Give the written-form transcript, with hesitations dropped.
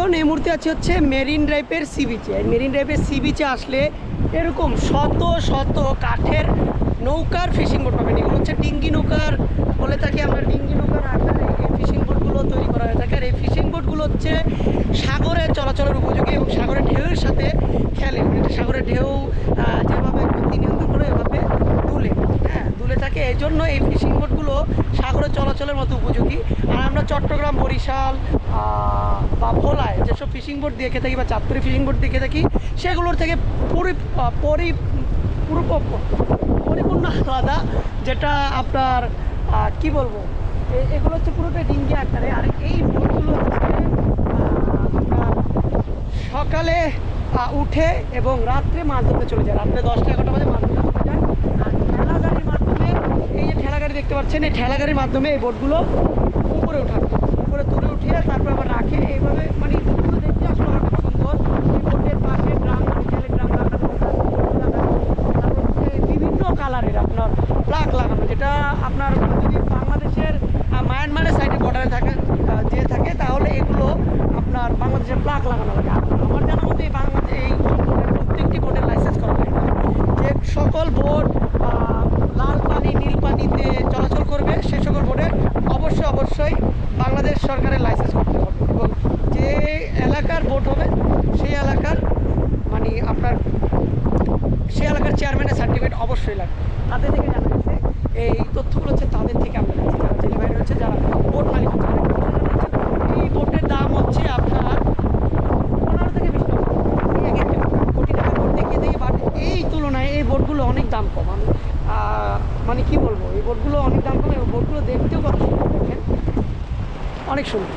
এখন এই মুহূর্তে আছি হচ্ছে মেরিন ড্রাইভের সি বিচে। মেরিন ড্রাইভের সি বিচে আসলে এরকম শত শত কাঠের নৌকার ফিশিং বোট পাবেন। এগুলো হচ্ছে ডিঙ্গি নৌকার বলে থাকি আমরা, ডিঙ্গি নৌকার আকারে এই ফিশিং বোটগুলো তৈরি করা হয়ে থাকে। আর এই ফিশিং বোটগুলো হচ্ছে সাগরে চলাচলের উপযোগী এবং সাগরের ঢেউয়ের সাথে খেলে। সাগরের ঢেউ যেভাবে গতি নিয়ন্ত্রণ করে এভাবে দুলে থাকে। এই জন্য এই ফিশিং বোটগুলো সাগরে চলাচলের মতো উপযোগী। আর আমরা চট্টগ্রাম, বরিশাল বা ভোলায় যেসব ফিশিং বোট দেখে থাকি বা চাঁদপুরে ফিশিং বোট দেখে থাকি, সেগুলোর থেকে পরিপূর্ণ আলাদা। যেটা আপনার কি বলবো, এগুলো হচ্ছে পুরোটাই ডিঙ্গি আকারে। আর এই বোটগুলো হচ্ছে আপনার সকালে উঠে এবং রাত্রে মাছ ধরতে চলে যায়। রাত্রে 10টা-11টা বাজে মাছ ধরতে চলে যায়। আর ঠেলা গাড়ির মাধ্যমে, এই যে ঠেলা গাড়ি দেখতে পাচ্ছেন, এই ঠেলা গাড়ির মাধ্যমে এই বোটগুলো উপরে তুলে উঠিয়ে তারপর আবার রাখে। এইভাবে মানে বোটগুলো দেখতে আসলে আমার খুব সুন্দর। এই বোটের পাশে ড্রাম, ড্রাম লাগানো, তারপর হচ্ছে বিভিন্ন কালারের আপনার প্লাগ লাগানো, যেটা আপনার যদি বাংলাদেশের মায়ানমারের সাইডে বর্ডারে থাকে তাহলে এগুলো আপনার বাংলাদেশের প্লাগ লাগানো লাগে। আমার জানা মতে এই বাংলাদেশে এই প্রত্যেকটি বোটের লাইসেন্স করা লাগে। যে সকল বোট লাল পানি, নীল পানিতে চলাচল করবে সে সকল বোটে অবশ্যই বাংলাদেশ সরকারের লাইসেন্স করতে হবে। এবং যে এলাকার বোট হবে সেই এলাকার মানে আপনার সেই এলাকার চেয়ারম্যানের সার্টিফিকেট অবশ্যই লাগবে। তাদের থেকে জানা গেছে, এই তথ্যগুলো হচ্ছে তাদের থেকে আমরা জানছি, যারা জেলে বাইরে রয়েছে, যারা বোট মালিক হচ্ছে। এই বোটের দাম হচ্ছে আপনার 15 থেকে 20 টাকা। এক একটা কোটি টাকার বোট দেখিয়ে দিই, বাট এই তুলনায় এই বোটগুলো অনেক দাম কম। আমি মানে কি বলবো, এই বোটগুলো অনেক দাম কম এবং বোটগুলো দেখতেও কত সুন্দর, দেখেন অনেক সুন্দর।